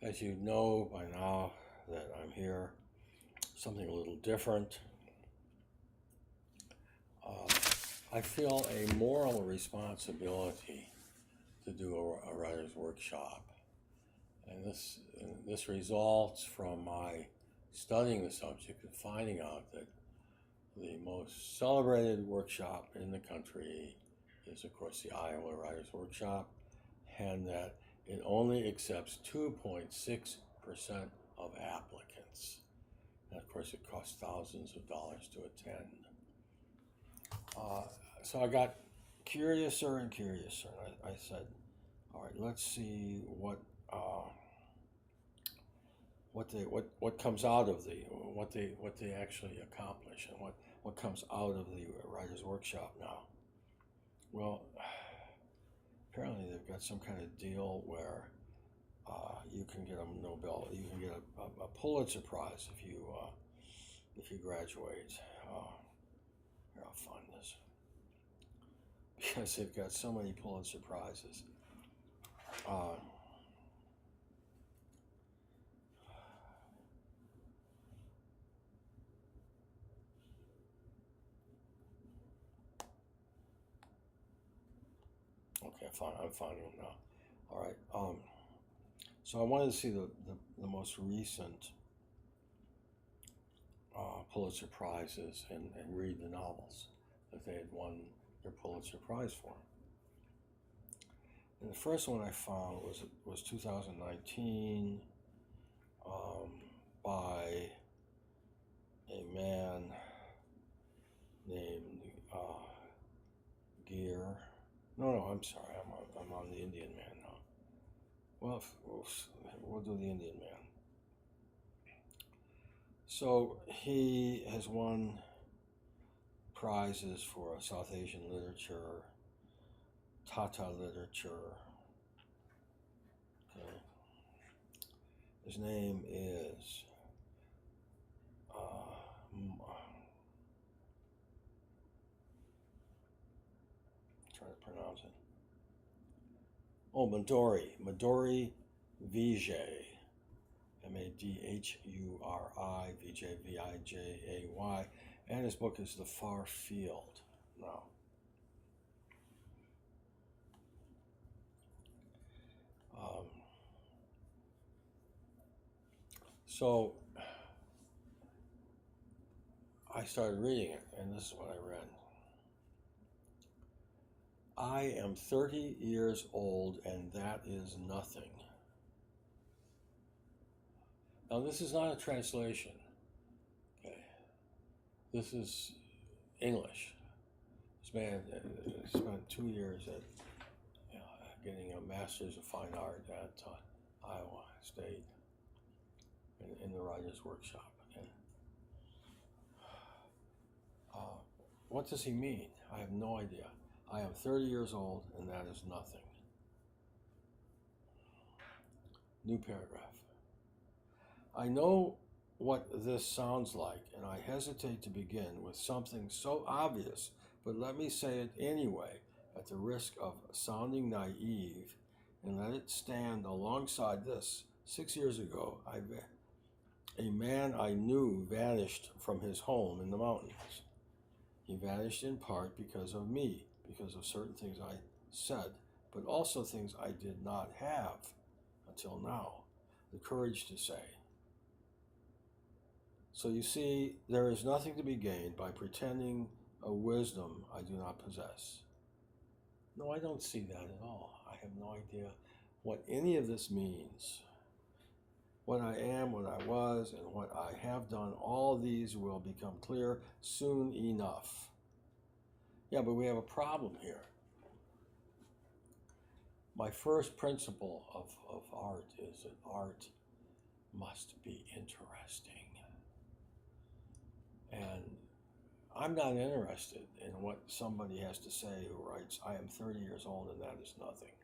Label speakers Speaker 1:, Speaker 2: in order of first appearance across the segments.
Speaker 1: As you know by now that I'm here, something a little different. Uh, I feel a moral responsibility to do a writer's workshop, and this results from my studying the subject and finding out that the most celebrated workshop in the country is, of course, the Iowa Writers Workshop, and that it only accepts 2.6% of applicants. And of course, it costs thousands of dollars to attend. Uh, so I got curiouser and curiouser. I said, "All right, let's see what comes out of what they actually accomplish and what comes out of the writers' workshop now." Well, apparently they've got some kind of deal where you can get a Nobel, you can get a Pulitzer Prize if you graduate. Here, I'll find this because they've got so many Pulitzer Prizes. Uh, okay, I'm finding them now. All right. So I wanted to see the most recent Pulitzer Prizes and read the novels that they had won their Pulitzer Prize for. And the first one I found was 2019 by a man named Gear. No, I'm sorry. I'm on the Indian Man now. Well, we'll do the Indian Man. So he has won prizes for South Asian literature, Tata literature. Okay. His name is trying to pronounce it. Oh, Madhuri Vijay, Madhuri Vijay, and his book is The Far Field. Now, so I started reading it, and this is what I read. I am 30 years old, and that is nothing. Now, this is not a translation. Okay, this is English. This man spent 2 years at getting a Master's of Fine Art at Iowa State in the Writers' Workshop. Okay. What does he mean? I have no idea. I am 30 years old, and that is nothing. New paragraph. I know what this sounds like, and I hesitate to begin with something so obvious, but let me say it anyway, at the risk of sounding naive, and let it stand alongside this. 6 years ago, a man I knew vanished from his home in the mountains. He vanished in part because of me, because of certain things I said, but also things I did not have until now, the courage to say. So you see, there is nothing to be gained by pretending a wisdom I do not possess. No, I don't see that at all. I have no idea what any of this means. What I am, what I was, and what I have done, all these will become clear soon enough. Yeah, but we have a problem here. My first principle of art is that art must be interesting. And I'm not interested in what somebody has to say who writes, I am 30 years old and that is nothing.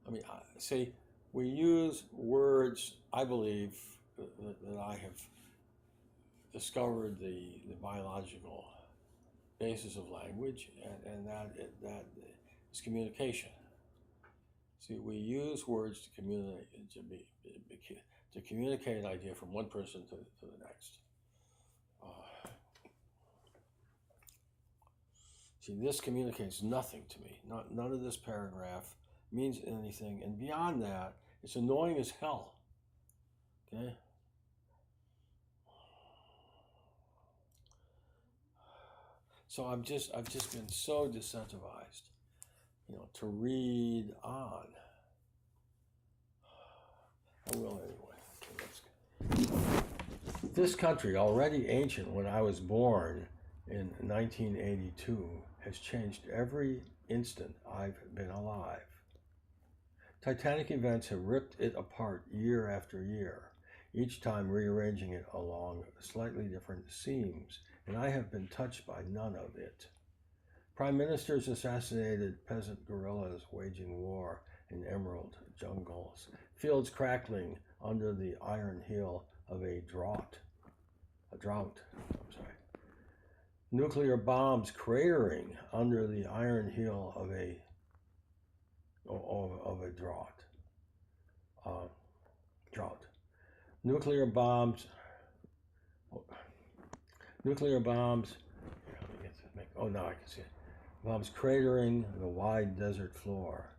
Speaker 1: I mean, see, we use words, I believe, that I have discovered the biological basis of language, and that is communication. See, we use words to communicate to communicate an idea from one person to the next. See, this communicates nothing to me. None of this paragraph means anything, and beyond that, it's annoying as hell. Okay. So I've just been so decentivized, to read on. I will anyway. Okay, let's go. This country, already ancient when I was born in 1982, has changed every instant I've been alive. Titanic events have ripped it apart year after year, each time rearranging it along slightly different seams, and I have been touched by none of it. Prime ministers assassinated, peasant guerrillas waging war in emerald jungles, fields crackling under the iron heel of a drought. Nuclear bombs cratering under the iron heel of a drought. Nuclear bombs. Oh, now I can see it. Bombs cratering the wide desert floor.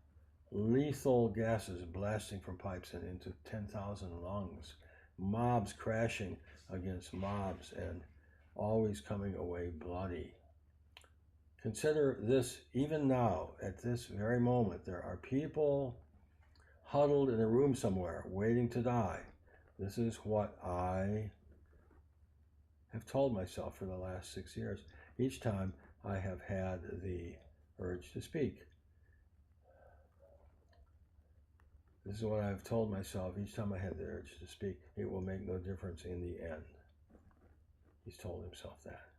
Speaker 1: Lethal gases blasting from pipes and into 10,000 lungs. Mobs crashing against mobs and always coming away bloody. Consider this, even now, at this very moment, there are people huddled in a room somewhere, waiting to die. This is what I have told myself for the last 6 years, each time I have had the urge to speak. This is what I've told myself each time I had the urge to speak. It will make no difference in the end. He's told himself that.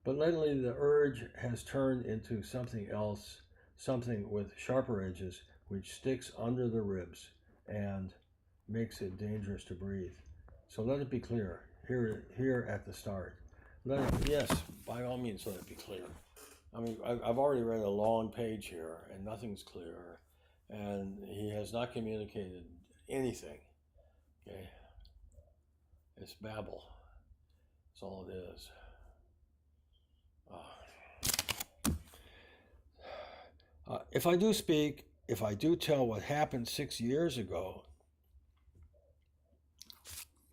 Speaker 1: But lately the urge has turned into something else, something with sharper edges, which sticks under the ribs and makes it dangerous to breathe. So let it be clear, here at the start. Yes, by all means, let it be clear. I mean, I've already read a long page here, and nothing's clear, and he has not communicated anything. Okay, it's babble. That's all it is. If I do speak, if I do tell what happened 6 years ago,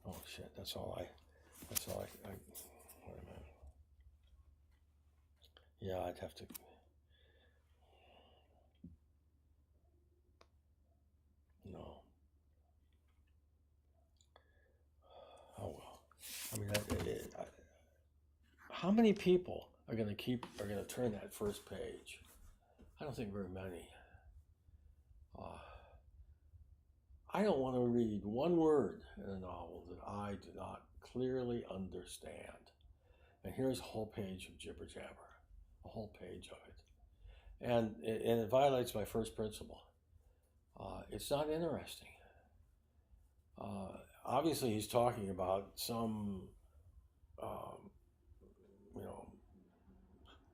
Speaker 1: oh shit, that's all I wait a minute. Yeah, I'd have to. No. Oh well. I mean, how many people are going to turn that first page? I don't think very many. I don't want to read one word in a novel that I do not clearly understand. And here's a whole page of jibber jabber, a whole page of it. And it violates my first principle. It's not interesting. Obviously, he's talking about some,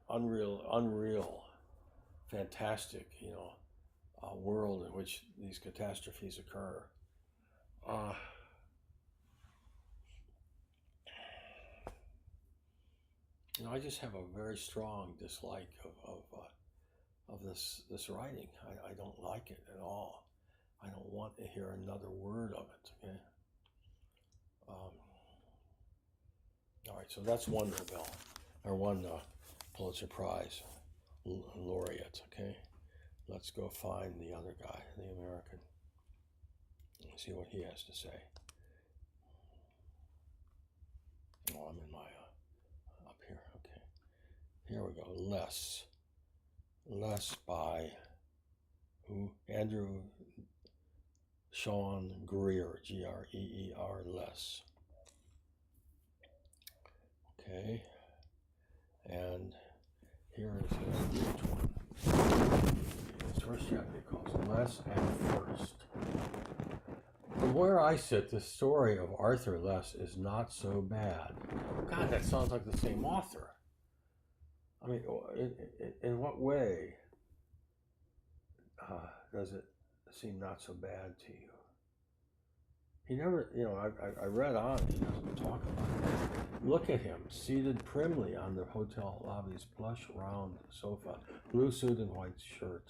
Speaker 1: unreal, fantastic, world in which these catastrophes occur. I just have a very strong dislike of this writing. I don't like it at all. I don't want to hear another word of it. Okay. All right, so that's one Nobel, or one Pulitzer Prize laureate. Okay. Let's go find the other guy, the American, and see what he has to say. Oh, I'm in my, up here, okay. Here we go, Less by, who? Andrew Sean Greer, Greer, Less. Okay, and here is his one. First chapter he calls Less and First. From where I sit, the story of Arthur Less is not so bad. God, that sounds like the same author. I mean, in what way does it seem not so bad to you? He never, I read on, he doesn't talk about it. Look at him, seated primly on the hotel lobby's plush round sofa, blue suit and white shirt,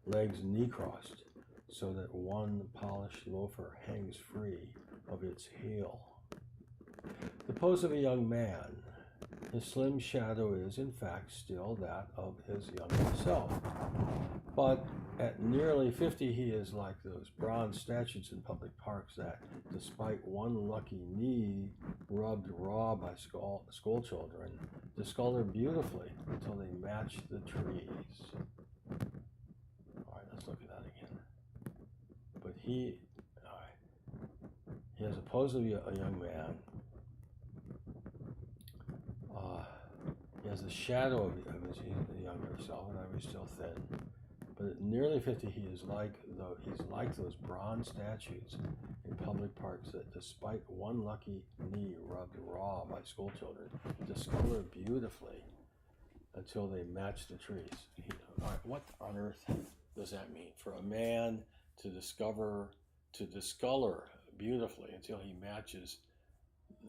Speaker 1: legs knee-crossed, so that one polished loafer hangs free of its heel. The pose of a young man. His slim shadow is, in fact, still that of his younger self. But at nearly 50, he is like those bronze statues in public parks that, despite one lucky knee rubbed raw by school children, discolor beautifully until they match the trees. All right, let's look at that again. But he has a pose of a young man. He has the shadow of his younger self, and I was still thin. But at nearly 50, he's like those bronze statues in public parks that, despite one lucky knee rubbed raw by schoolchildren, discolor beautifully until they match the trees. All right, what on earth does that mean? For a man to discolor beautifully until he matches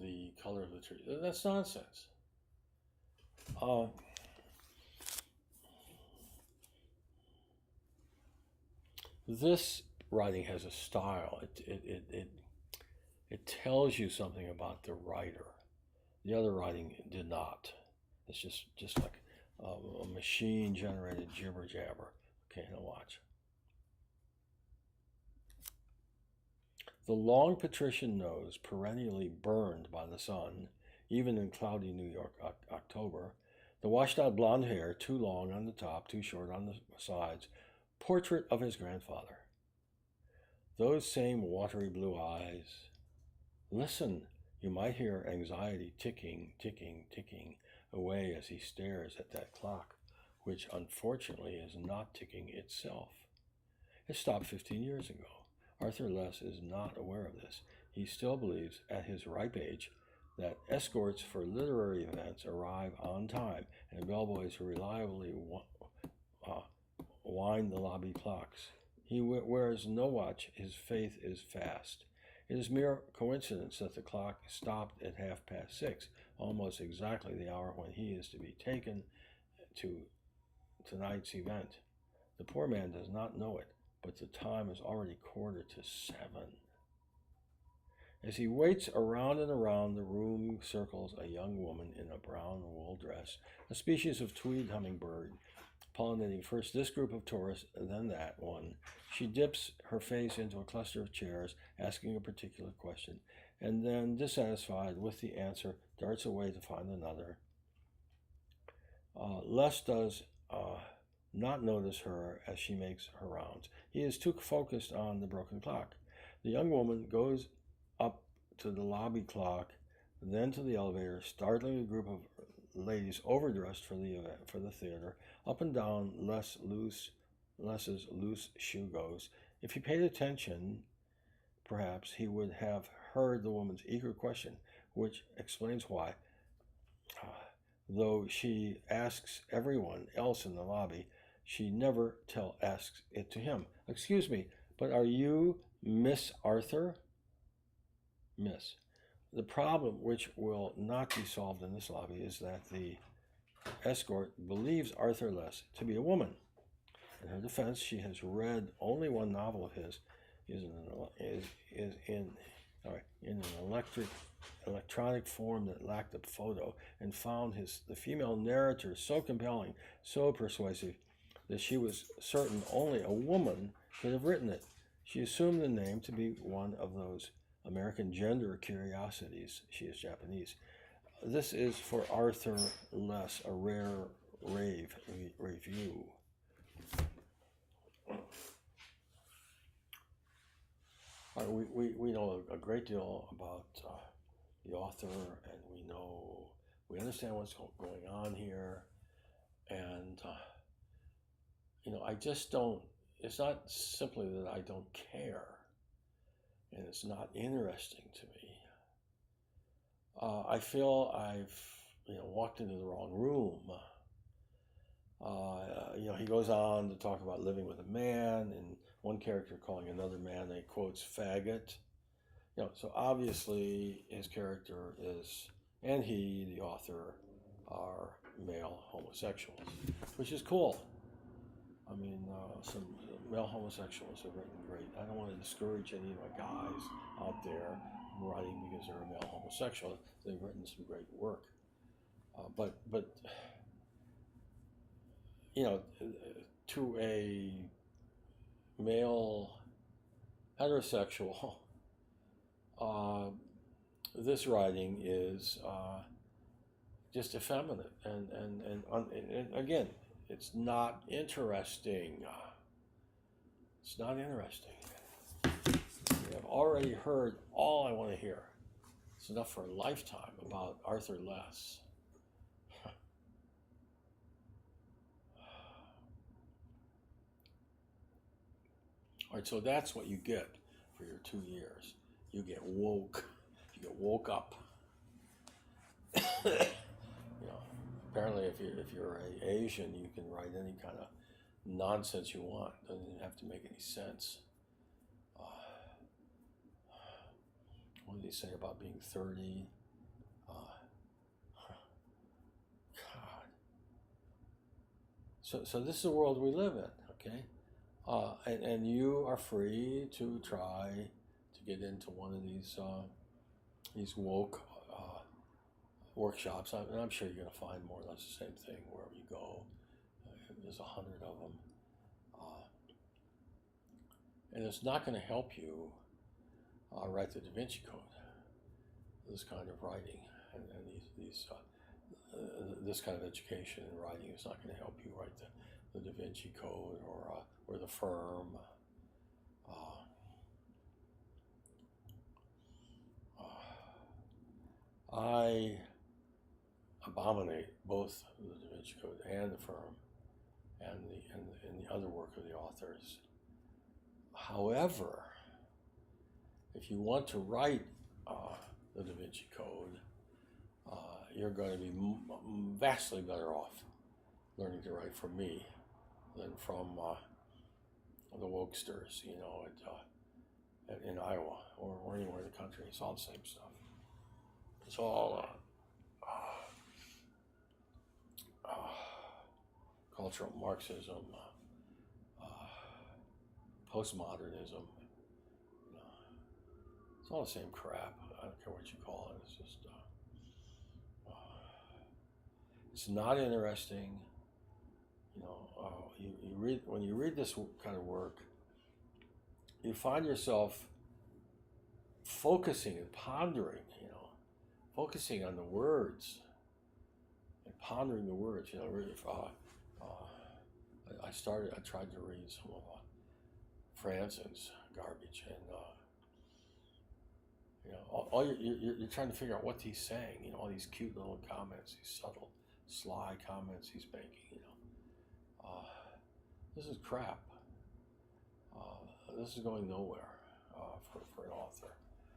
Speaker 1: the color of the tree. That's nonsense. This writing has a style. It tells you something about the writer. The other writing did not. It's just like a machine generated jibber jabber. Okay, now watch. The long patrician nose, perennially burned by the sun, even in cloudy New York October, the washed out blonde hair, too long on the top, too short on the sides, portrait of his grandfather. Those same watery blue eyes. Listen, you might hear anxiety ticking, ticking, ticking away as he stares at that clock, which unfortunately is not ticking itself. It stopped 15 years ago. Arthur Less is not aware of this. He still believes, at his ripe age, that escorts for literary events arrive on time and bellboys who reliably wind the lobby clocks. He wears no watch. His faith is fast. It is mere coincidence that the clock stopped at 6:30, almost exactly the hour when he is to be taken to tonight's event. The poor man does not know it, but the time is already 7:15. As he waits around and around, the room circles a young woman in a brown wool dress, a species of tweed hummingbird, pollinating first this group of tourists, then that one. She dips her face into a cluster of chairs, asking a particular question, and then, dissatisfied with the answer, darts away to find another. Less does not notice her as she makes her rounds. He is too focused on the broken clock. The young woman goes up to the lobby clock, then to the elevator, startling a group of ladies overdressed for the theater. Up and down Less's loose shoe goes. If he paid attention, perhaps he would have heard the woman's eager question, which explains why, though she asks everyone else in the lobby, she never asks it to him. Excuse me, but are you Miss Arthur? Miss. The problem, which will not be solved in this lobby, is that the escort believes Arthur Less to be a woman. In her defense, she has read only one novel of his, is in an electronic form that lacked a photo, and found the female narrator so compelling, so persuasive, that she was certain only a woman could have written it. She assumed the name to be one of those American gender curiosities. She is Japanese. This is for Arthur Less a rare review. We know a great deal about the author, and we understand what's going on here, and I just don't. It's not simply that I don't care, and it's not interesting to me. I feel I've walked into the wrong room. He goes on to talk about living with a man, and one character calling another man a quotes faggot. So obviously his character is, and he, the author, are male homosexuals, which is cool. I mean, some male homosexuals have written great. I don't want to discourage any of my guys out there writing because they're a male homosexual. They've written some great work, but to a male heterosexual, this writing is just effeminate, and again, it's not interesting. It's not interesting. I've already heard all I want to hear. It's enough for a lifetime about Arthur Less. All right, so that's what you get for your 2 years. You get woke. You get woke up. Apparently, if you're an Asian, you can write any kind of nonsense you want. Doesn't even have to make any sense. What did he say about being 30? God. So this is the world we live in, okay? And you are free to try to get into one of these woke workshops. I'm sure you're going to find more or less the same thing wherever you go. There's 100 of them. And it's not going to help you write the Da Vinci Code. This kind of writing and this kind of education and writing is not going to help you write the Da Vinci Code or the Firm. I abominate both the Da Vinci Code and the Firm and the other work of the authors. However, if you want to write the Da Vinci Code, you're going to be vastly better off learning to write from me than from the wokesters, in Iowa or anywhere in the country. It's all the same stuff. It's all cultural Marxism, postmodernism. It's all the same crap. I don't care what you call it. It's just, it's not interesting. When you read this kind of work, you find yourself focusing and pondering, focusing on the words and pondering the words. I tried to read some of Franzen's garbage, and you're trying to figure out what he's saying. All these cute little comments, these subtle, sly comments he's making. This is crap. This is going nowhere for an author.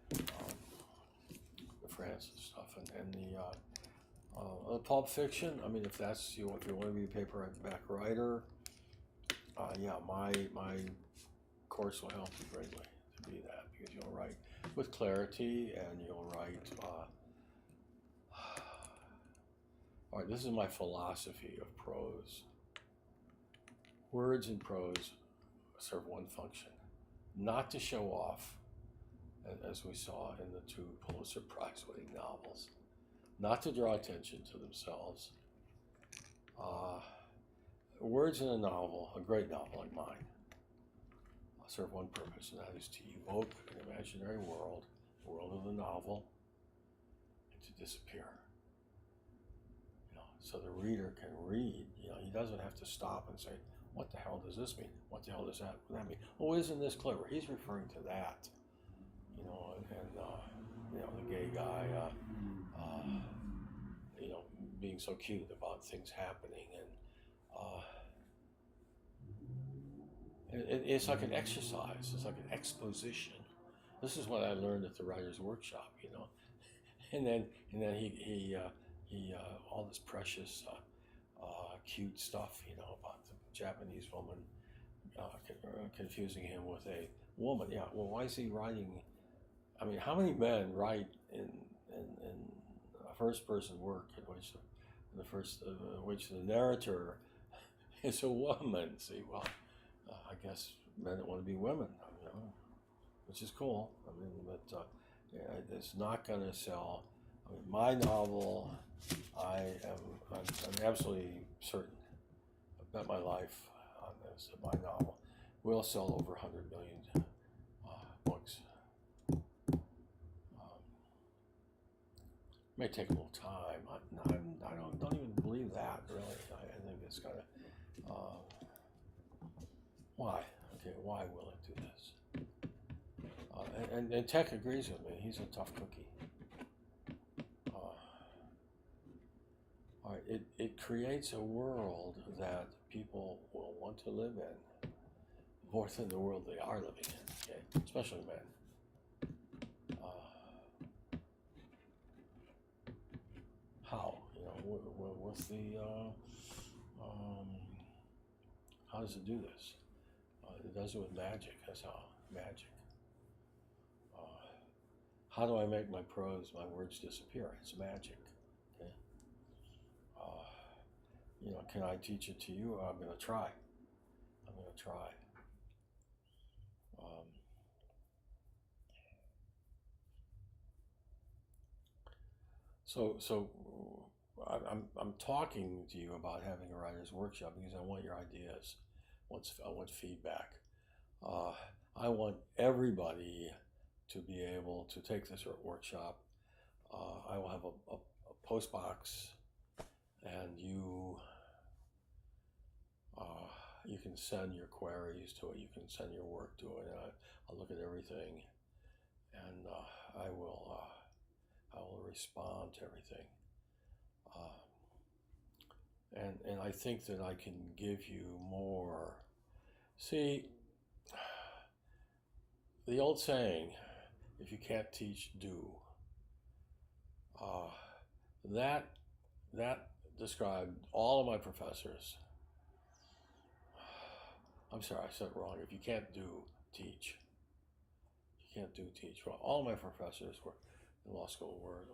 Speaker 1: The Franzen stuff and the Pulp Fiction. I mean, if you want to be a paperback writer, my course will help you greatly to be that, because you'll write with clarity and you'll write. All right, this is my philosophy of prose. Words in prose serve one function: not to show off, as we saw in the 2 Pulitzer Prize-winning novels, not to draw attention to themselves. Words in a novel, a great novel like mine, serve one purpose, and that is to evoke an imaginary world, the world of the novel, and to disappear. So the reader can read. He doesn't have to stop and say, "What the hell does this mean? What the hell does that mean? Oh, isn't this clever? He's referring to that." The gay guy, being so cute about things happening, and it's like an exercise. It's like an exposition. This is what I learned at the writer's workshop, and then he all this precious cute stuff, about the Japanese woman confusing him with a woman. Yeah, well, why is he writing? I mean, how many men write in a first-person work in which the narrator is a woman? See, well, I guess men that want to be women, which is cool. I mean, but yeah, it's not going to sell. I mean, my novel, I'm absolutely certain. I bet my life on this that my novel will sell over 100 million books. May take a little time. I don't even believe that really. I think it's gonna. Why? Okay, why will it do this? And Tech agrees with me. He's a tough cookie. All right, it creates a world that people will want to live in more than the world they are living in. Okay, especially men. How? What's the how does it do this? It does it with magic. That's how. Magic. How do I make my prose, my words disappear? It's magic. Okay. Can I teach it to you? I'm going to try. So I'm talking to you about having a writer's workshop because I want your ideas. I want feedback. I want everybody to be able to take this workshop. I will have a post box, and you can send your queries to it. You can send your work to it. And I'll look at everything, and I will respond to everything. And I think that I can give you more. See, the old saying, if you can't teach, do. That described all of my professors. I'm sorry, I said it wrong. If you can't do, teach. You can't do, teach. Well, all of my professors were in law school were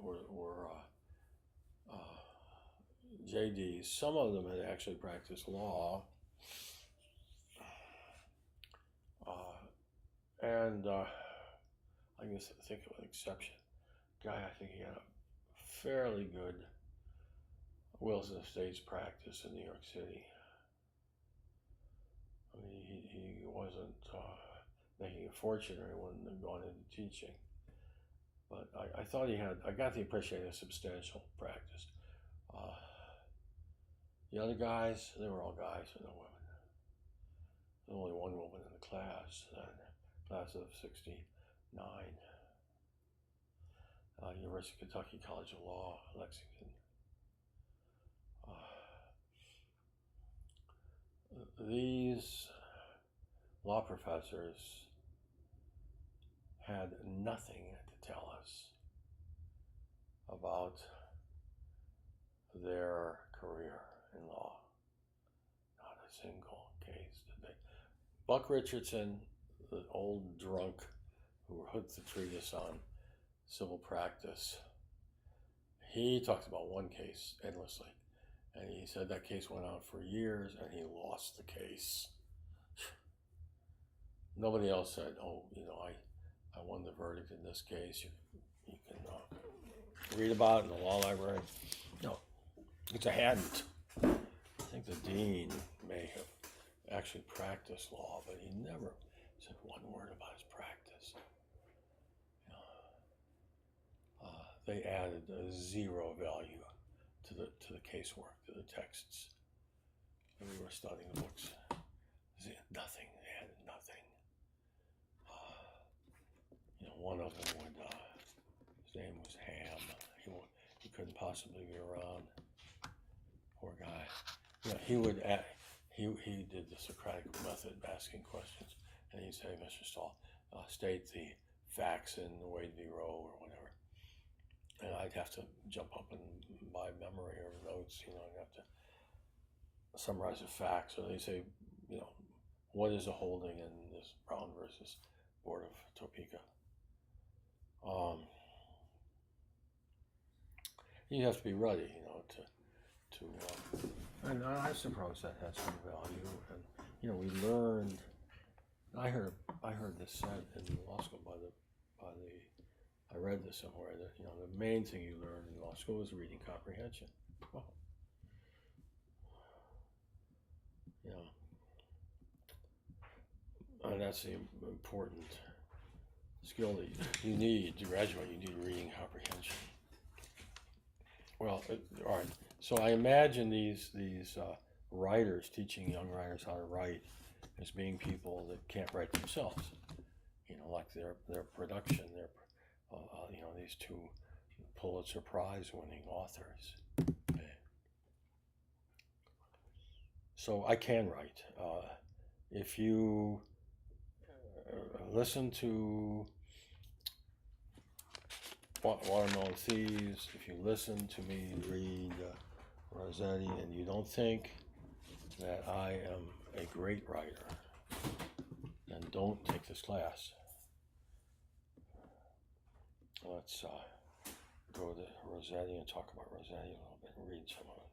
Speaker 1: JDs. Some of them had actually practiced law. And I can think of an exception. Guy, I think he had a fairly good wills and estates practice in New York City. I mean, he wasn't making a fortune or he wouldn't have gone into teaching. But I thought I got the impression he had a substantial practice. The other guys, they were all guys and no women. There was only one woman in the class, class of 69. University of Kentucky College of Law, Lexington. These law professors had nothing to tell us about their career in law. Not a single case did they. Buck Richardson, the old drunk who wrote the treatise on civil practice, he talked about one case endlessly. And he said that case went on for years and he lost the case. Nobody else said, oh, I won the verdict in this case. You can read about it in the law library. No, because I hadn't. I think the dean may have actually practiced law, but he never said one word about his practice. They added zero value to the casework, to the texts. And we were studying the books. Nothing. They added nothing. One of them would. His name was Ham. He couldn't possibly be around. Poor guy. He would. He did the Socratic method, asking questions, and he'd say, "Mr. Stahl, state the facts in Wade v. Roe or whatever." And I'd have to jump up and by memory or notes, I'd have to summarize the facts, or they say, you know, what is a holding in this Brown versus Board of Topeka. You have to be ready, you know, and I suppose that has some value. And you know, we learned. I heard this said in law school I read this somewhere that you know the main thing you learn in law school is reading comprehension. Well, you know, and that's the important skill that you need to graduate. You need reading comprehension. Well, all right. So I imagine these writers teaching young writers how to write as being people that can't write themselves. You know, like their production, you know, these two Pulitzer Prize winning authors. Okay. So I can write. If you listen to Watermelon Thieves, if you listen to me read Rossetti and you don't think that I am a great writer, then don't take this class. Let's go to Rossetti and talk about Rossetti a little bit and read some of it.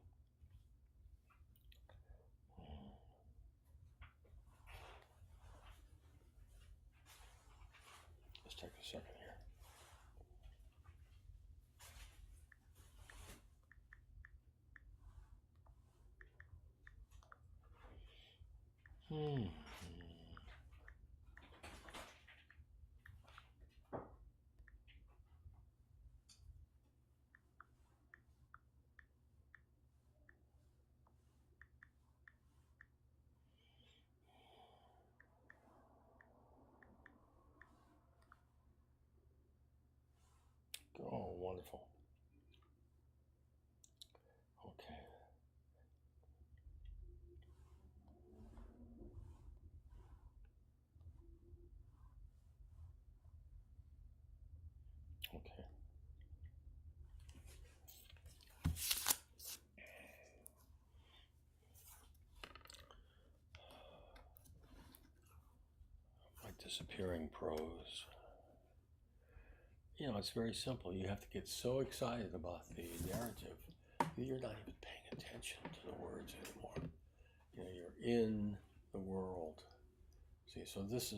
Speaker 1: Let's take a second here. Oh, wonderful. Okay. Okay. My disappearing prose. You know, it's very simple. You have to get so excited about the narrative that you're not even paying attention to the words anymore. You know, you're in the world. See, so this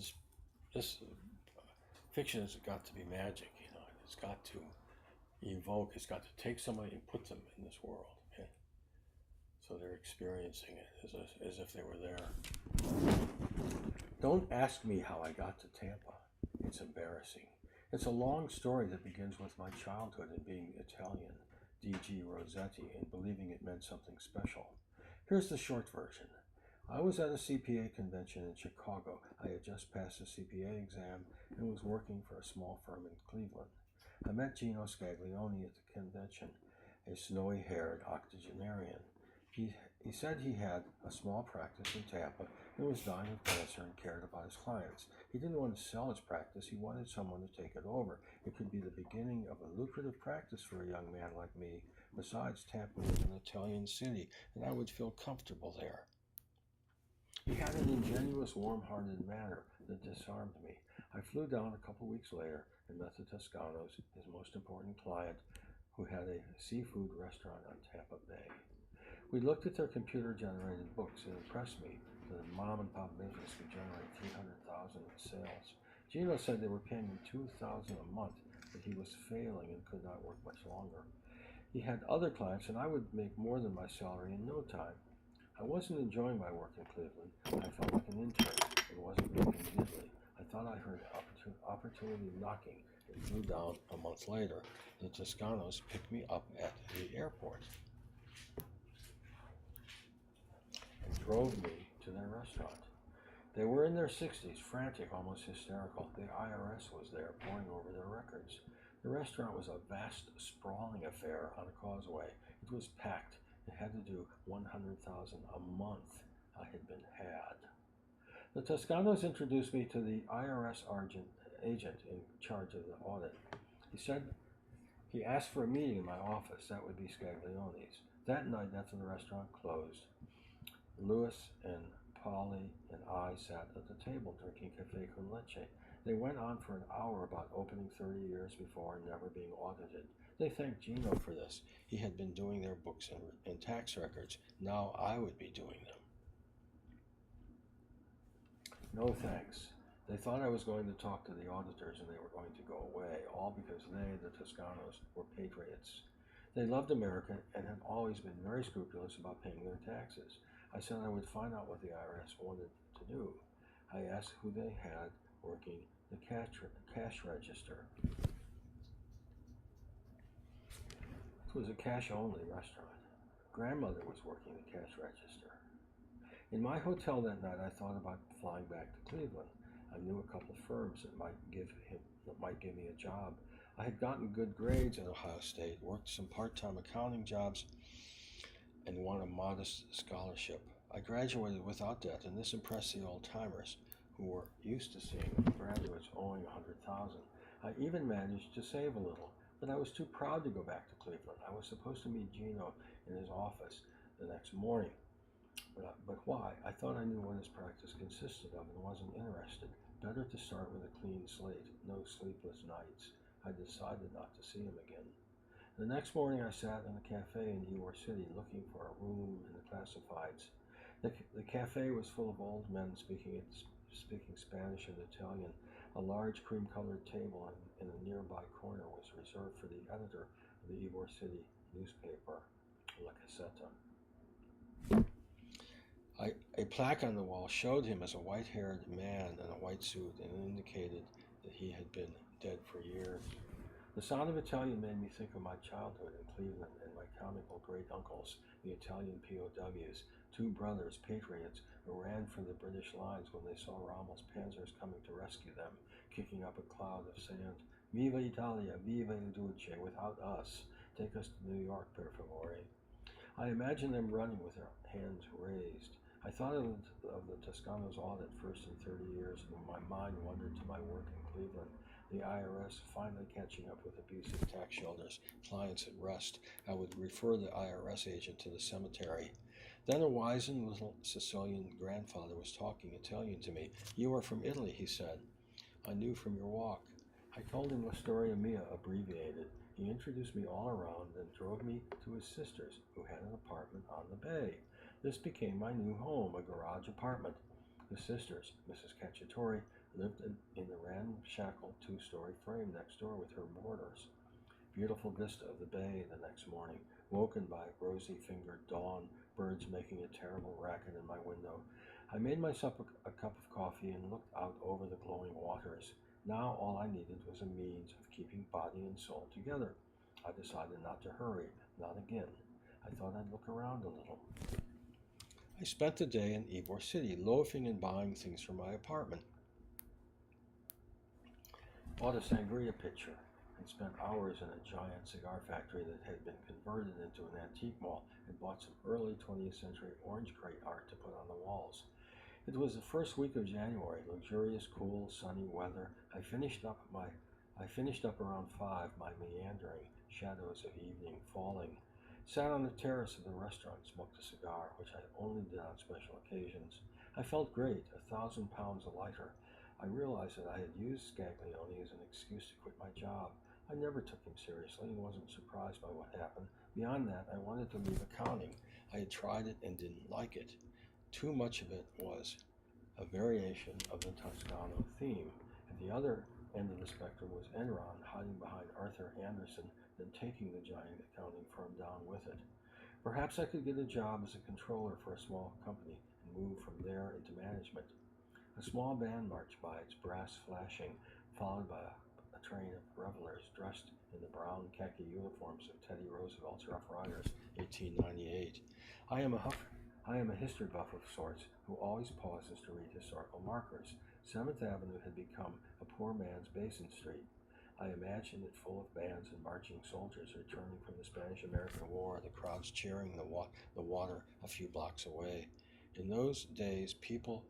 Speaker 1: fiction has got to be magic. You know, it's got to evoke. It's got to take somebody and put them in this world. Okay, so they're experiencing it as if they were there. Don't ask me how I got to Tampa. It's embarrassing. It's a long story that begins with my childhood and being Italian, D.G. Rossetti, and believing it meant something special. Here's the short version. I was at a CPA convention in Chicago. I had just passed the CPA exam and was working for a small firm in Cleveland. I met Gino Scaglione at the convention, a snowy-haired octogenarian. He said he had a small practice in Tampa and was dying of cancer and cared about his clients. He didn't want to sell his practice. He wanted someone to take it over. It could be the beginning of a lucrative practice for a young man like me. Besides, Tampa was an Italian city, and I would feel comfortable there. He had an ingenuous, warm-hearted manner that disarmed me. I flew down a couple weeks later and met the Toscanos, his most important client, who had a seafood restaurant on Tampa Bay. We looked at their computer-generated books. It impressed me that a mom-and-pop business could generate $300,000 in sales. Gino said they were paying me $2,000 a month, but he was failing and could not work much longer. He had other clients, and I would make more than my salary in no time. I wasn't enjoying my work in Cleveland. I felt like an intern and wasn't making in Italy. I thought I heard opportunity knocking and flew down a month later. The Toscanos picked me up at the airport and drove me to their restaurant. They were in their 60s, frantic, almost hysterical. The IRS was there, poring over their records. The restaurant was a vast, sprawling affair on a causeway. It was packed. It had to do $100,000 a month. I had been had. The Toscanos introduced me to the IRS agent in charge of the audit. He asked for a meeting in my office. That would be Scaglione's. That night, after the restaurant closed, Louis and Polly and I sat at the table drinking cafe con leche. They went on for an hour about opening 30 years before and never being audited. They thanked Gino for this. He had been doing their books and tax records. Now I would be doing them. No thanks. They thought I was going to talk to the auditors and they were going to go away, all because they, the Toscanos, were patriots. They loved America and had always been very scrupulous about paying their taxes. I said I would find out what the IRS wanted to do. I asked who they had working the cash register. It was a cash-only restaurant. Grandmother was working the cash register. In my hotel that night, I thought about flying back to Cleveland. I knew a couple of firms that might give me a job. I had gotten good grades at Ohio State, worked some part-time accounting jobs, and won a modest scholarship. I graduated without debt, and this impressed the old-timers who were used to seeing graduates owing $100,000. I even managed to save a little, but I was too proud to go back to Cleveland. I was supposed to meet Gino in his office the next morning. But why? I thought I knew what his practice consisted of and wasn't interested. Better to start with a clean slate, no sleepless nights. I decided not to see him again. The next morning I sat in a cafe in Ybor City looking for a room in the classifieds. The cafe was full of old men speaking Spanish and Italian. A large cream-colored table in a nearby corner was reserved for the editor of the Ybor City newspaper, La Caseta. A plaque on the wall showed him as a white-haired man in a white suit and indicated that he had been dead for years. The sound of Italian made me think of my childhood in Cleveland and my comical great-uncles, the Italian POWs, two brothers, patriots, who ran for the British lines when they saw Rommel's panzers coming to rescue them, kicking up a cloud of sand. Viva Italia, viva il Duce, without us. Take us to New York, per favore. I imagined them running with their hands raised. I thought of the Toscano's audit first in 30 years, and my mind wandered to my work in Cleveland. The IRS finally catching up with abusive tax shelters, clients at rest. I would refer the IRS agent to the cemetery. Then a wizened little Sicilian grandfather was talking Italian to me. You are from Italy, he said. I knew from your walk. I told him La Storia Mia, abbreviated. He introduced me all around and drove me to his sister's, who had an apartment on the bay. This became my new home, a garage apartment. The sisters, Mrs. Cacciatore, lived in the ramshackle two-story frame next door with her boarders. Beautiful vista of the bay the next morning, woken by rosy-fingered dawn, birds making a terrible racket in my window. I made myself a cup of coffee and looked out over the glowing waters. Now all I needed was a means of keeping body and soul together. I decided not to hurry, not again. I thought I'd look around a little. I spent the day in Ybor City, loafing and buying things for my apartment. Bought a sangria pitcher and spent hours in a giant cigar factory that had been converted into an antique mall and bought some early 20th century orange crate art to put on the walls. It was the first week of January, luxurious, cool, sunny weather. I finished up around 5, my meandering, shadows of evening falling. Sat on the terrace of the restaurant, smoked a cigar, which I only did on special occasions. I felt great, 1,000 pounds lighter. I realized that I had used Scaglione as an excuse to quit my job. I never took him seriously and wasn't surprised by what happened. Beyond that, I wanted to leave accounting. I had tried it and didn't like it. Too much of it was a variation of the Toscano theme. At the other end of the spectrum was Enron, hiding behind Arthur Andersen, then taking the giant accounting firm down with it. Perhaps I could get a job as a controller for a small company and move from there into management. A small band marched by, its brass flashing, followed by a train of revelers dressed in the brown khaki uniforms of Teddy Roosevelt's Rough Riders, 1898. I am a history buff of sorts who always pauses to read historical markers. 7th Avenue had become a poor man's Basin Street. I imagined it full of bands and marching soldiers returning from the Spanish-American War, the crowds cheering the water a few blocks away. In those days, people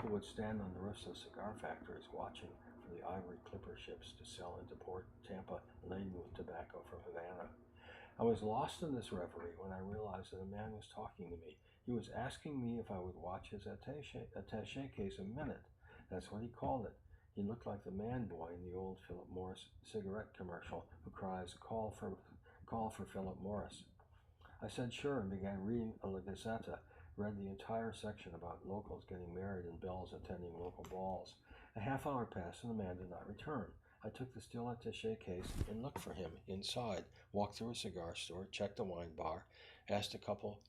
Speaker 1: would stand on the roofs of cigar factories watching for the ivory clipper ships to sell into Port Tampa laden with tobacco from Havana.
Speaker 2: I was lost in this reverie when I realized that a man was talking to me. He was asking me if I would watch his attache case a minute. That's what he called it. He looked like the man boy in the old Philip Morris cigarette commercial who cries, call for Philip Morris. I said sure and began reading La Gazzetta, read the entire section about locals getting married and belles attending local balls. A half hour passed and the man did not return. I took the steel attache case and looked for him inside, walked through a cigar store, checked the wine bar, asked a couple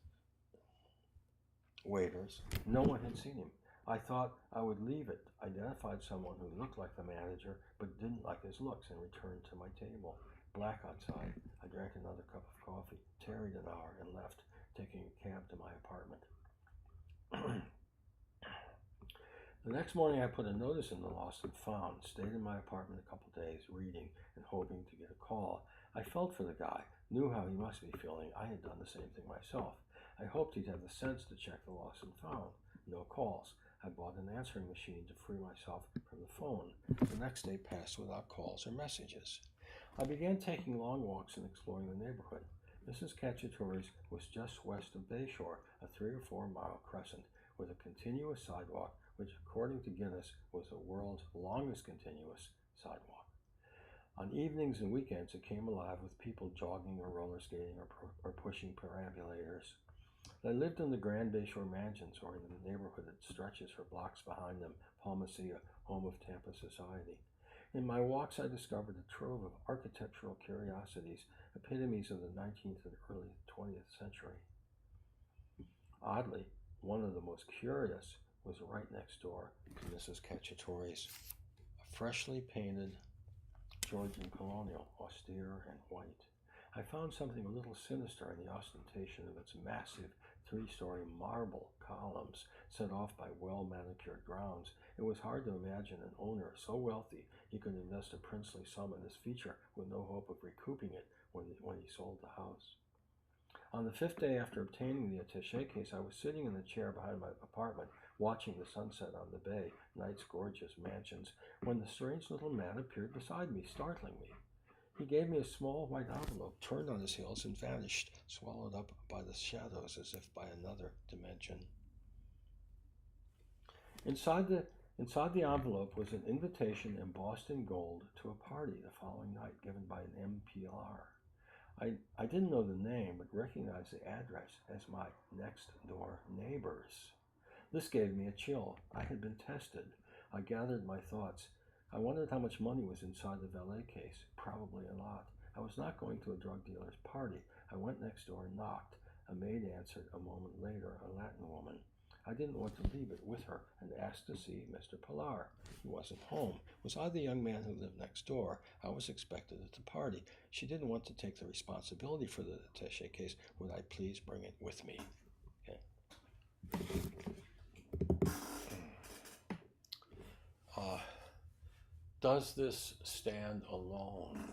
Speaker 2: waiters. No one had seen him. I thought I would leave it, identified someone who looked like the manager but didn't like his looks, and returned to my table. Black outside. I drank another cup of coffee, tarried an hour, and left, taking a cab to my apartment. The next morning I put a notice in the Lost and Found, stayed in my apartment a couple days, reading and hoping to get a call. I felt for the guy, knew how he must be feeling. I had done the same thing myself. I hoped he'd have the sense to check the Lost and Found. No calls. I bought an answering machine to free myself from the phone. The next day passed without calls or messages. I began taking long walks and exploring the neighborhood. Mrs. Cacciatore's was just west of Bayshore, a 3 or 4 mile crescent with a continuous sidewalk, which according to Guinness was the world's longest continuous sidewalk. On evenings and weekends it came alive with people jogging or roller skating or pushing perambulators. I lived in the Grand Bayshore Mansions, or in the neighborhood that stretches for blocks behind them, Palmacia, home of Tampa society. In my walks I discovered a trove of architectural curiosities, epitomes of the 19th and early 20th century. Oddly, one of the most curious was right next door to Mrs. Cacciatore's, a freshly painted Georgian colonial, austere and white. I found something a little sinister in the ostentation of its massive 3-story marble columns set off by well-manicured grounds. It was hard to imagine an owner so wealthy he could invest a princely sum in this feature with no hope of recouping it when he sold the house. On the 5th day after obtaining the attaché case, I was sitting in the chair behind my apartment, watching the sunset on the bay, night's gorgeous mansions, when the strange little man appeared beside me, startling me. He gave me a small white envelope, turned on his heels, and vanished, swallowed up by the shadows as if by another dimension. Inside the envelope was an invitation embossed in gold to a party the following night given by an MPLR. I didn't know the name, but recognized the address as my next-door neighbors. This gave me a chill. I had been tested. I gathered my thoughts. I wondered how much money was inside the valet case. Probably a lot. I was not going to a drug dealer's party. I went next door and knocked. A maid answered a moment later, a Latin woman. I didn't want to leave it with her and asked to see Mr. Pilar. He wasn't home. Was I the young man who lived next door? I was expected at the party. She didn't want to take the responsibility for the attaché case. Would I please bring it with me? Okay. Does this stand alone?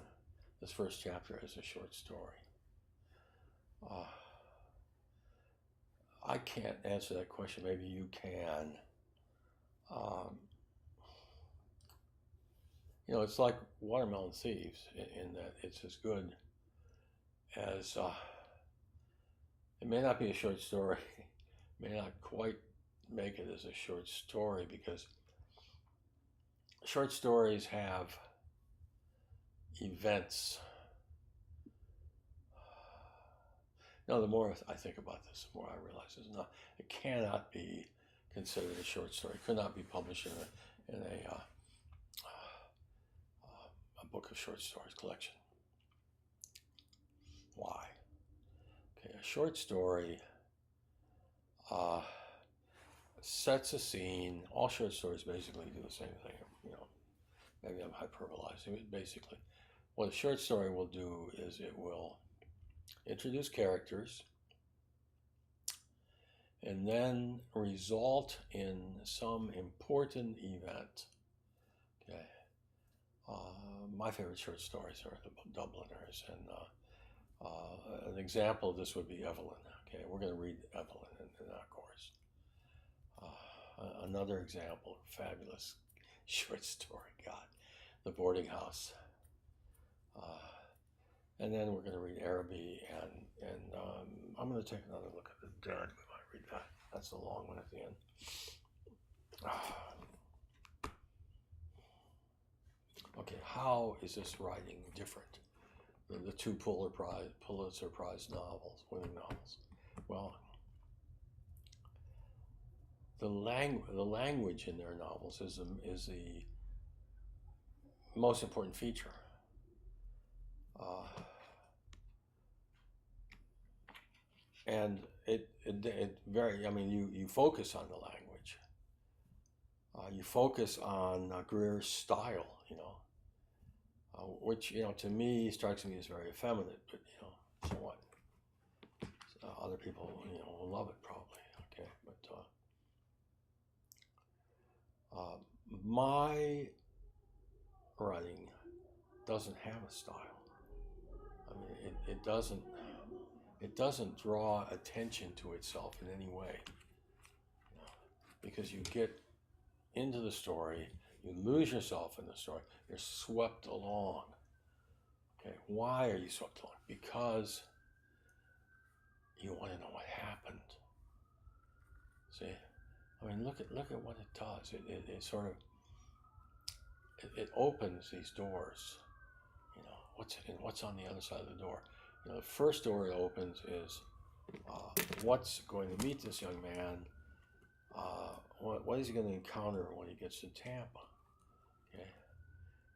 Speaker 2: This first chapter is a short story. I can't answer that question. Maybe you can. It's like Watermelon Thieves in that it's as good as, it may not be a short story, may not quite make it as a short story, because short stories have events. The more I think about this, the more I realize it cannot be considered a short story. It could not be published in a book of short stories collection. Why? Okay, a short story sets a scene. All short stories basically do the same thing. Maybe I'm hyperbolizing it. Basically, what a short story will do is it will introduce characters and then result in some important event. Okay. My favorite short stories are the Dubliners, and an example of this would be Evelyn. Okay, we're going to read Evelyn in our course. Another example, fabulous short story, God, The Boarding House.
Speaker 1: and then we're going to read Araby, and I'm going to take another look at the Dead. We might read that. That's the long one at the end. Okay, how is this writing different than the two Pulitzer Prize novels, winning novels? Well, the language in their novels is the most important feature. And it very, I mean, you focus on the language. You focus on Greer's style, which, to me strikes me as very effeminate, but, so what? Other people, will love it probably, okay? But my writing doesn't have a style. I mean, it doesn't draw attention to itself in any way, because you get into the story, you lose yourself in the story, you're swept along. Okay, why are you swept along? Because you want to know what happened. See, I mean, look at what it does. It sort of it opens these doors. What's on the other side of the door? The first door it opens is what's going to meet this young man. What is he going to encounter when he gets to Tampa? Okay,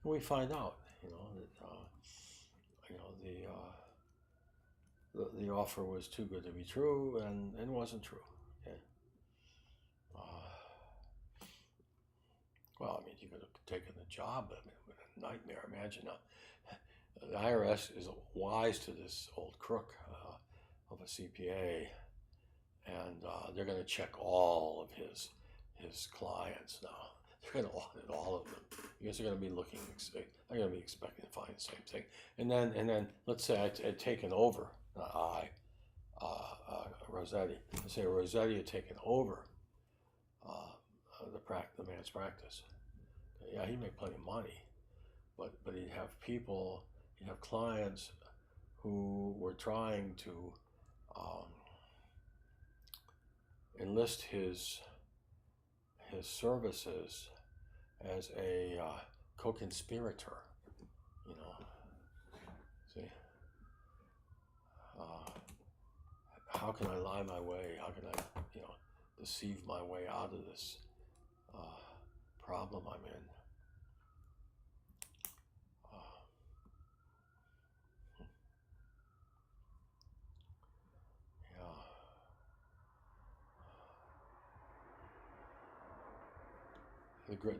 Speaker 1: and we find out, that the offer was too good to be true, and wasn't true. Okay. Well, I mean, you could have taken the job. I mean, it was a nightmare. Imagine the IRS is wise to this old crook of a CPA, and they're going to check all of his clients now. They're going to audit all of them because they're going to be looking. They're going to be expecting to find the same thing. And then let's say I'd taken over. Rossetti. Let's say Rossetti had taken over the man's practice. Yeah, he'd make plenty of money, but he'd have people, he'd have clients who were trying to enlist his services as a co-conspirator. See, how can I lie my way? How can I, deceive my way out of this problem I'm in?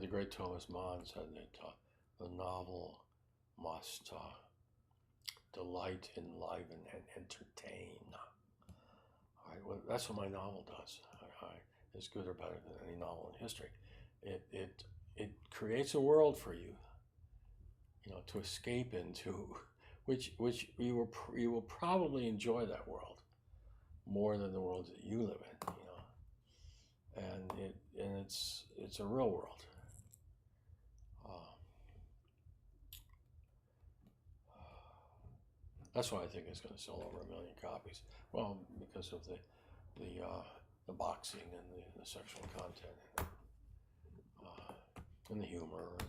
Speaker 1: The great Thomas Mann said that the novel must delight, enliven, and entertain. All right, well, that's what my novel does. It's good or better than any novel in history. It creates a world for you, to escape into, which you will probably enjoy that world more than the world that you live in, and it's a real world. That's why I think it's going to sell over 1 million copies. Well, because of the boxing and the sexual content and the humor and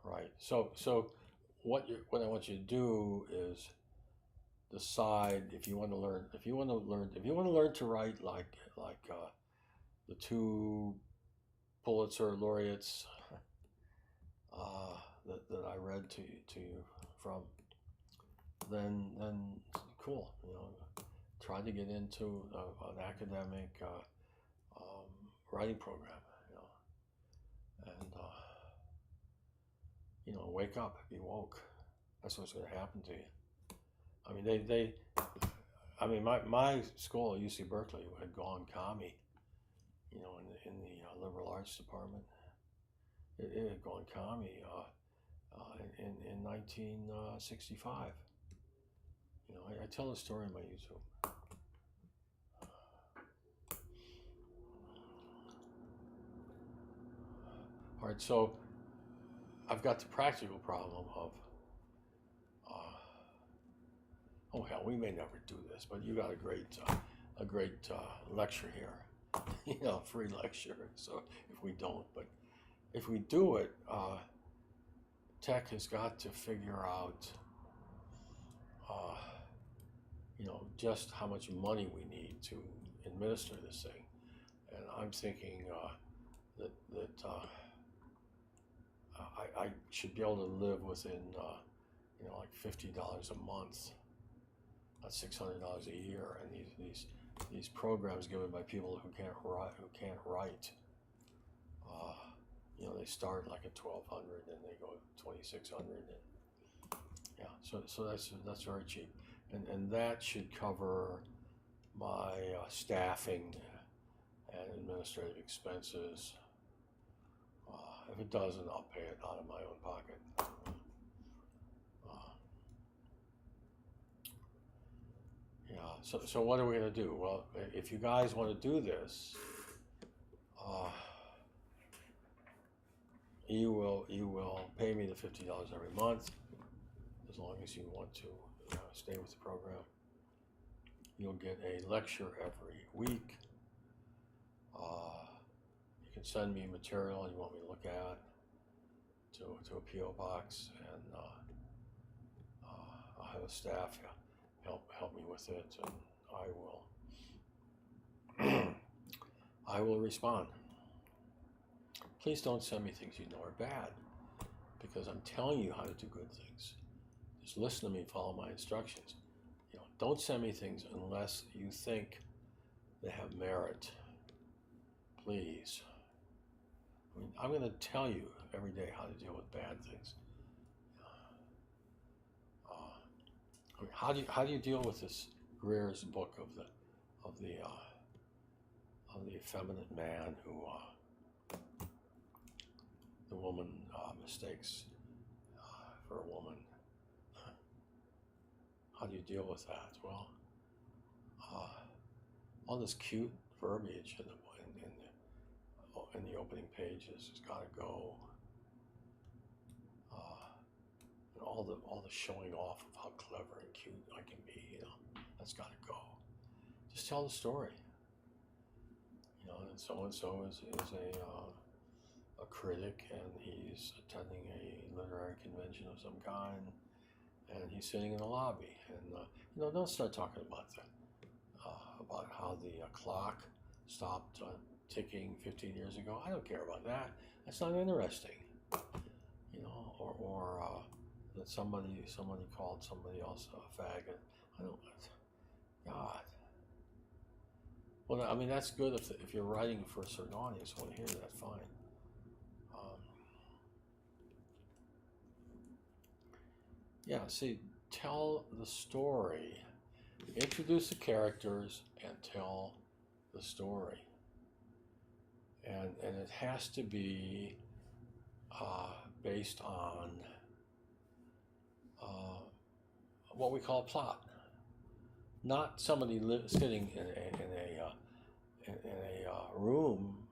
Speaker 1: right. So what I want you to do is decide if you want to learn to write like the two Pulitzer laureates that I read to you from, then cool. Try to get into an academic writing program. And wake up, be woke. That's what's going to happen to you. I mean, I mean, my school at UC Berkeley had gone commie. In the liberal arts department, it had gone commie in 1965. I tell a story on my YouTube. All right, so I've got the practical problem of, oh hell, we may never do this, but you got a great lecture here, free lecture. So if we don't, but if we do it, tech has got to figure out, uh, just how much money we need to administer this thing. And I'm thinking that I should be able to live within, like $50 a month. That's $600 a year, and these programs given by people who can't write. They start like at 1,200 and they go 2,600, and yeah, so that's very cheap, and that should cover my staffing and administrative expenses. If it doesn't, I'll pay it out of my own pocket. So what are we going to do? Well, if you guys want to do this, you will pay me the $50 every month, as long as you want to stay with the program. You'll get a lecture every week. You can send me material you want me to look at to a PO box, and I'll have a staff help me with it, and I will respond. Please don't send me things you know are bad, because I'm telling you how to do good things. Just listen to me, follow my instructions. Don't send me things unless you think they have merit. Please. I'm going to tell you every day how to deal with bad things. How do you deal with this Greer's book of the effeminate man who the woman mistakes for a woman? How do you deal with that? Well, all this cute verbiage in the opening pages has got to go. And all the showing off of how clever and cute I can be, that's got to go. Just tell the story. And so is a critic, and he's attending a literary convention of some kind, and he's sitting in the lobby, and don't start talking about how the clock stopped ticking 15 years ago. I don't care about that. That's not interesting. Or that somebody called somebody else a faggot. I don't. God. Well, I mean, that's good if you're writing for a certain audience who want to hear that. Fine. See, tell the story. Introduce the characters and tell the story. And it has to be based on what we call a plot. Not somebody sitting in a room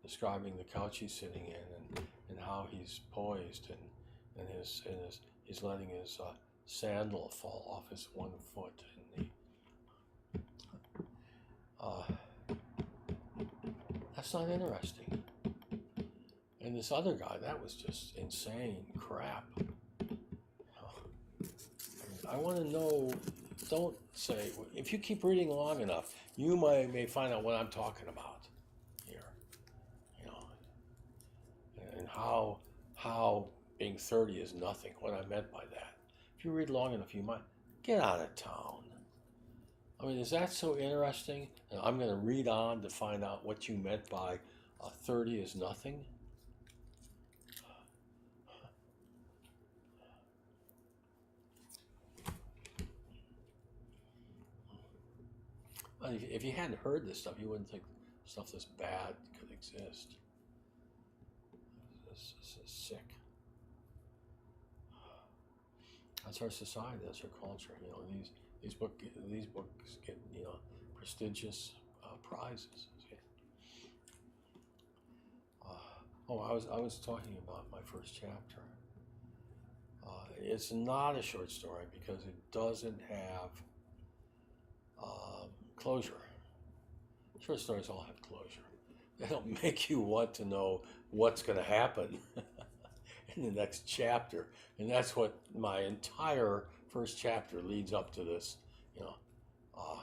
Speaker 1: describing the couch he's sitting in and how he's poised and he's letting his sandal fall off his one foot, and that's not interesting. And this other guy, that was just insane crap. I want to know. Don't say, if you keep reading long enough, you may find out what I'm talking about here. And how being 30 is nothing, what I meant by that. If you read long enough, you might get out of town. I mean, is that so interesting? And I'm going to read on to find out what you meant by 30 is nothing? If you hadn't heard this stuff, you wouldn't think stuff this bad could exist. This is sick. That's our society. That's our culture. These books get prestigious prizes. Oh, I was talking about my first chapter. It's not a short story because it doesn't have closure. Short stories all have closure. They don't make you want to know what's going to happen in the next chapter, and that's what my entire first chapter leads up to this. You know, uh,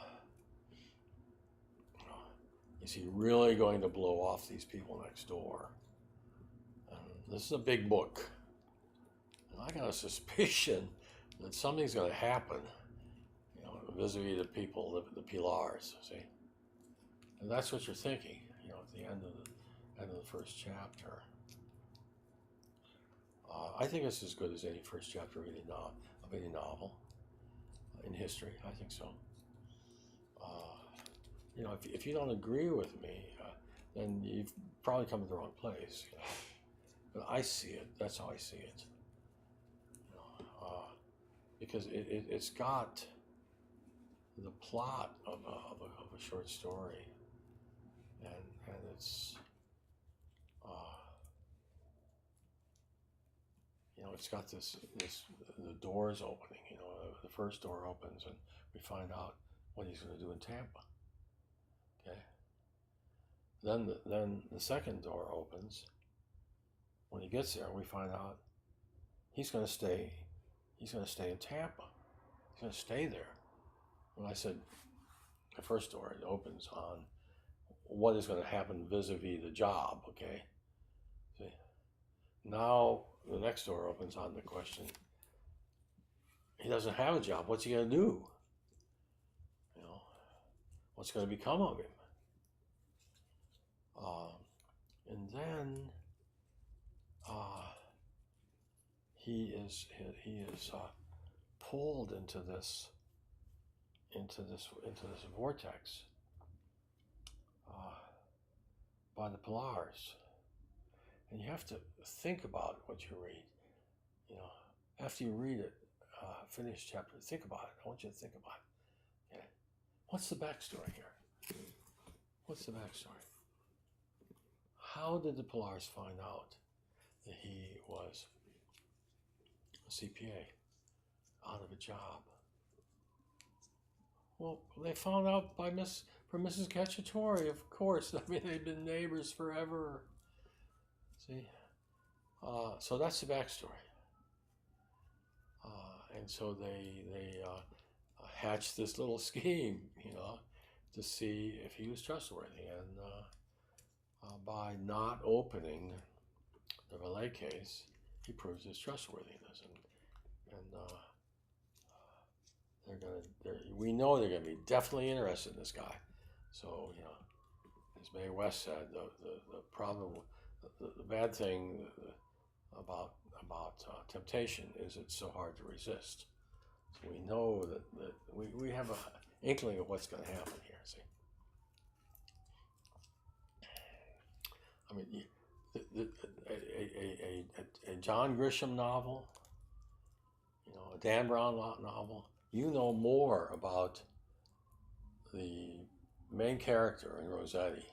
Speaker 1: is he really going to blow off these people next door? And this is a big book, and I got a suspicion that something's going to happen. You know, vis-a-vis the people, the Pilars. See, and that's what you're thinking. You know, at the end of the first chapter. I think it's as good as any first chapter of any novel in history. I think so. You know, if you don't agree with me, then you've probably come to the wrong place. You know? But I see it. That's how I see it. You know, because it's got the plot of a short story, and it's you know, it's got this the doors opening. You know, the first door opens, and we find out what he's going to do in Tampa. Okay. Then the second door opens. When he gets there, we find out he's going to stay. He's going to stay in Tampa. He's going to stay there. When I said the first door, it opens on what is going to happen vis-a-vis the job. Okay. See. Now the next door opens on the question. He doesn't have a job. What's he going to do? You know, what's going to become of him? And then he is pulled into this vortex by the Pilars, and you have to think about what you read. You know, after you read it, finish chapter, think about it. I want you to think about it. Okay, what's the backstory here? What's the backstory? How did the Pilars find out that he was a CPA out of a job? Well, they found out from Mrs. Cacciatore, of course. I mean, they've been neighbors forever. See, so that's the backstory. And so they hatched this little scheme, you know, to see if he was trustworthy, and by not opening the Valet case, he proves his trustworthiness, and we know they're gonna be definitely interested in this guy. So you know, as Mae West said, the problem, the bad thing about temptation is it's so hard to resist. So we know that we have an inkling of what's going to happen here. See, I mean, a John Grisham novel, you know, a Dan Brown novel. You know more about the main character in Rossetti,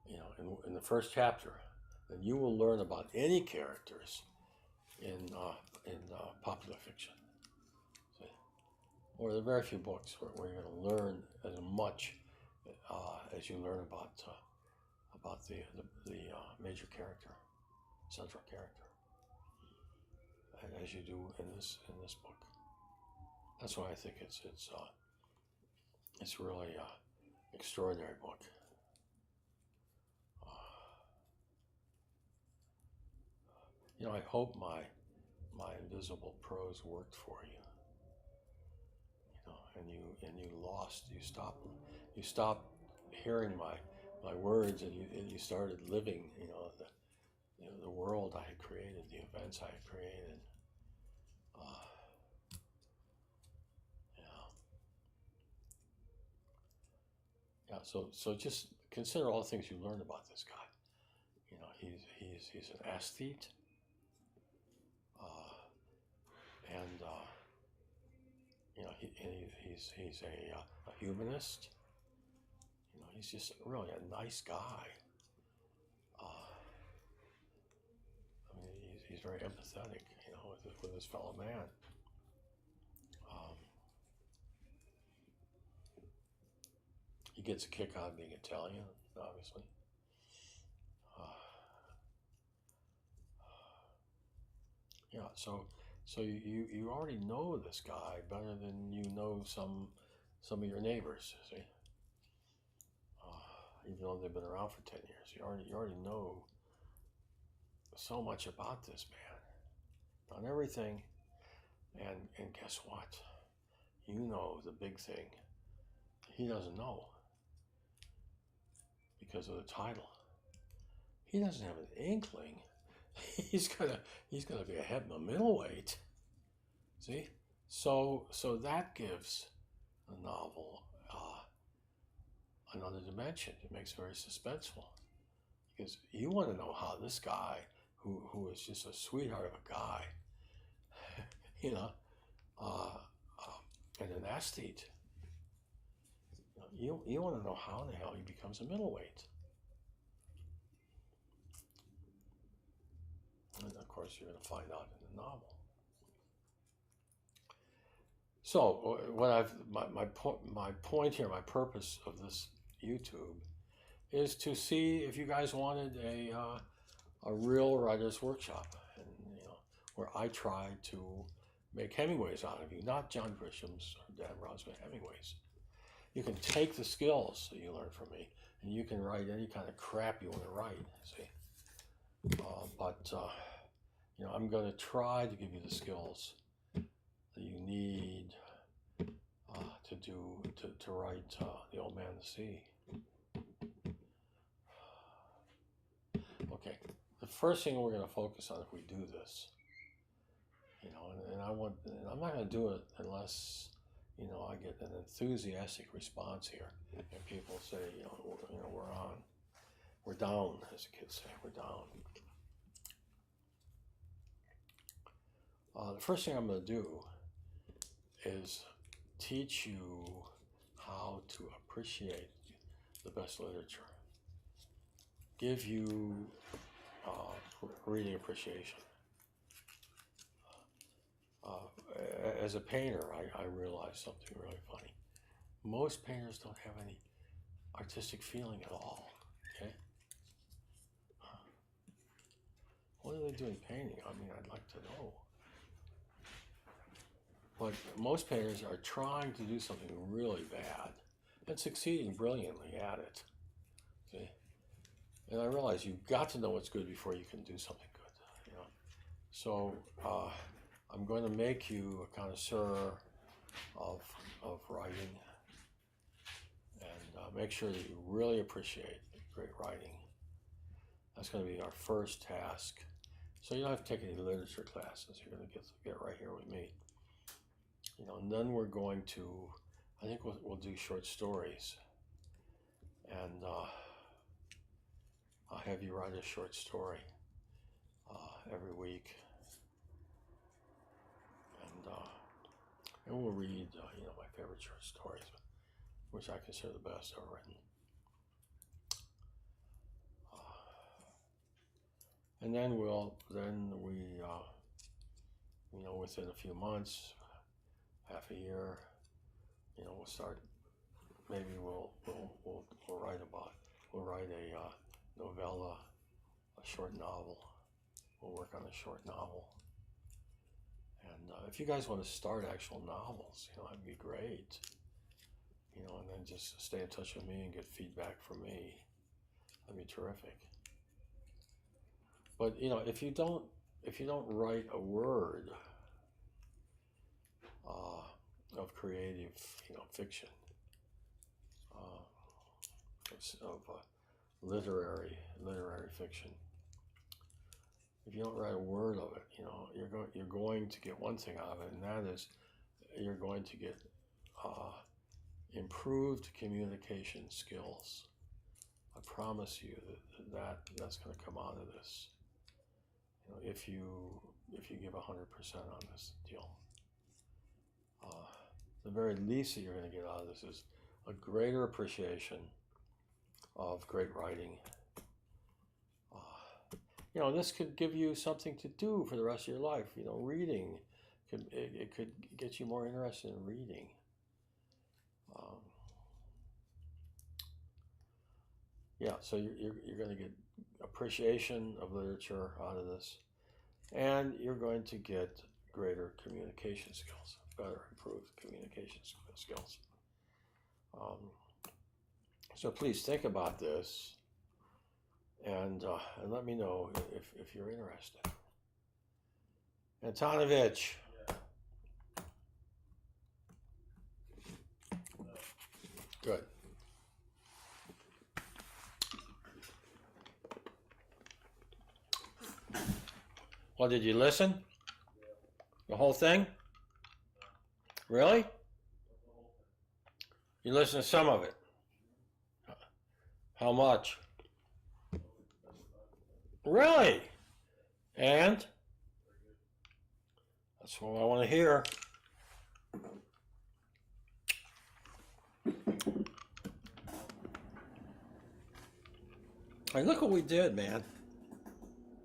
Speaker 1: you know, in the first chapter, than you will learn about any characters in popular fiction. See? Or there are very few books where you're going to learn as much as you learn about the major character, central character, as you do in this book. That's why I think it's really an extraordinary book. You know, I hope my invisible prose worked for you. You know, and you stopped hearing my words, and you started living. You know, the world I had created, the events I had created. Yeah. So just consider all the things you learned about this guy. You know, he's an aesthete, and you know he's a humanist. You know, he's just really a nice guy. he's very empathetic, with his fellow man. He gets a kick out of being Italian, obviously. Yeah, so you already know this guy better than you know some of your neighbors. See, even though they've been around for 10 years, you already know so much about this man, not everything. And guess what? You know the big thing he doesn't know because of the title. He doesn't have an inkling. He's gonna be ahead in the middleweight. See, so that gives the novel another dimension. It makes it very suspenseful because you want to know how this guy, who is just a sweetheart of a guy, and an aesthete, you want to know how in the hell he becomes a middleweight. And of course, you're going to find out in the novel. So, my point here, my purpose of this YouTube, is to see if you guys wanted a real writer's workshop, and where I try to make Hemingways out of you, not John Grisham's or Dan Brown's, but Hemingways. You can take the skills that you learn from me, and you can write any kind of crap you want to write. See, but I'm going to try to give you the skills that you need to write The Old Man and the Sea. Okay, the first thing we're going to focus on if we do this, and I'm not going to do it unless I get an enthusiastic response here, and people say, we're down, as the kids say, we're down. The first thing I'm going to do is teach you how to appreciate the best literature. Give you reading appreciation. As a painter, I realized something really funny. Most painters don't have any artistic feeling at all. Okay? What are they doing painting? I mean, I'd like to know. But most painters are trying to do something really bad and succeeding brilliantly at it. See? And I realize you've got to know what's good before you can do something good. So I'm going to make you a connoisseur of writing, and make sure that you really appreciate great writing. That's going to be our first task. So you don't have to take any literature classes. You're going to get right here with me. And then we're going to, I think we'll do short stories, and I'll have you write a short story every week, and we'll read my favorite short stories, which I consider the best ever written. And then within a few months, half a year, we'll start. Maybe we'll write a novella, a short novel. We'll work on a short novel. And if you guys want to start actual novels, that'd be great. And then just stay in touch with me and get feedback from me. That'd be terrific. But if you don't write a word of creative, fiction, of literary fiction, if you don't write a word of it, you're going to get one thing out of it, and that is you're going to get improved communication skills. I promise you that's going to come out of this. If you give 100% on this deal. The very least that you're going to get out of this is a greater appreciation of great writing, you know, this could give you something to do for the rest of your life. You know, reading it could get you more interested in reading. Um, yeah, so you're going to get appreciation of literature out of this, and you're going to get greater communication skills, better improved communication skills. Um, so please think about this, and let me know if you're interested. Antonovich. Good. Well, did you listen? The whole thing? Really? You listened to some of it? How much? Really? And? That's what I want to hear. Hey, look what we did, man.